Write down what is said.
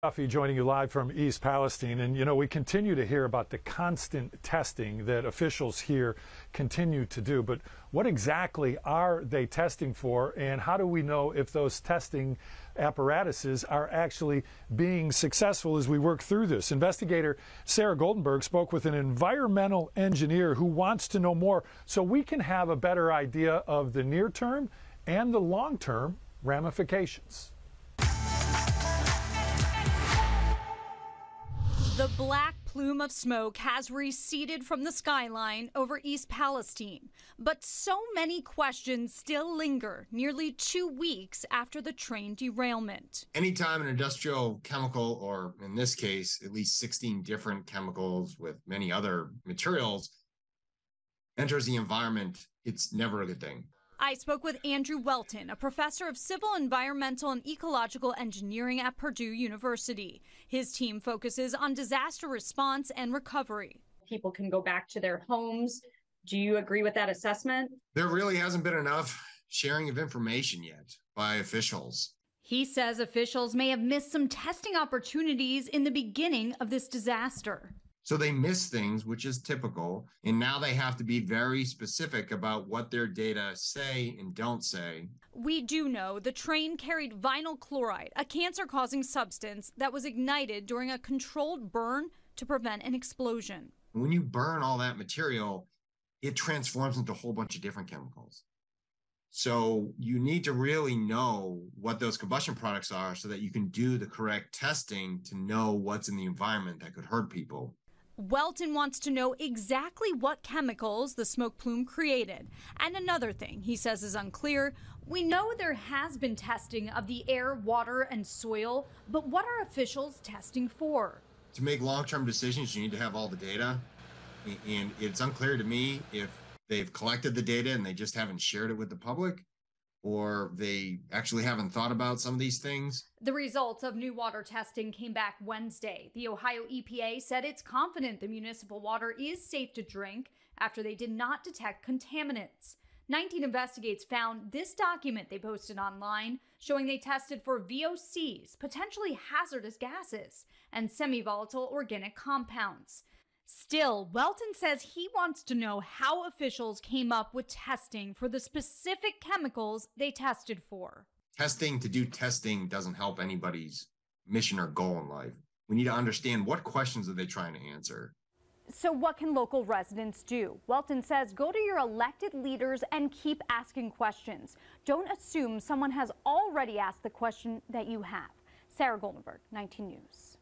Duffy joining you live from East Palestine. And, you know, we continue to hear about the constant testing that officials here continue to do. But what exactly are they testing for? And how do we know if those testing apparatuses are actually being successful as we work through this? Investigator Sarah Goldenberg spoke with an environmental engineer who wants to know more so we can have a better idea of the near term and the long term ramifications. The black plume of smoke has receded from the skyline over East Palestine, but so many questions still linger nearly 2 weeks after the train derailment. Anytime an industrial chemical, or in this case, at least 16 different chemicals with many other materials, enters the environment, it's never a good thing. I spoke with Andrew Welton, a professor of civil, environmental, and ecological engineering at Purdue University. His team focuses on disaster response and recovery. People can go back to their homes. Do you agree with that assessment? There really hasn't been enough sharing of information yet by officials. He says officials may have missed some testing opportunities in the beginning of this disaster. So they miss things, which is typical, and now they have to be very specific about what their data say and don't say. We do know the train carried vinyl chloride, a cancer-causing substance that was ignited during a controlled burn to prevent an explosion. When you burn all that material, it transforms into a whole bunch of different chemicals. So you need to really know what those combustion products are so that you can do the correct testing to know what's in the environment that could hurt people. Welton wants to know exactly what chemicals the smoke plume created. And another thing he says is unclear, we know there has been testing of the air, water, and soil, but what are officials testing for? To make long-term decisions, you need to have all the data. And it's unclear to me if they've collected the data and they just haven't shared it with the public, or they actually haven't thought about some of these things. The results of new water testing came back Wednesday. The Ohio EPA said it's confident the municipal water is safe to drink after they did not detect contaminants. 19 investigators found this document they posted online showing they tested for VOCs, potentially hazardous gases, and semi-volatile organic compounds. Still, Welton says he wants to know how officials came up with testing for the specific chemicals they tested for. Testing to do testing doesn't help anybody's mission or goal in life. We need to understand what questions are they trying to answer. So what can local residents do? Welton says go to your elected leaders and keep asking questions. Don't assume someone has already asked the question that you have. Sarah Goldenberg, 19 News.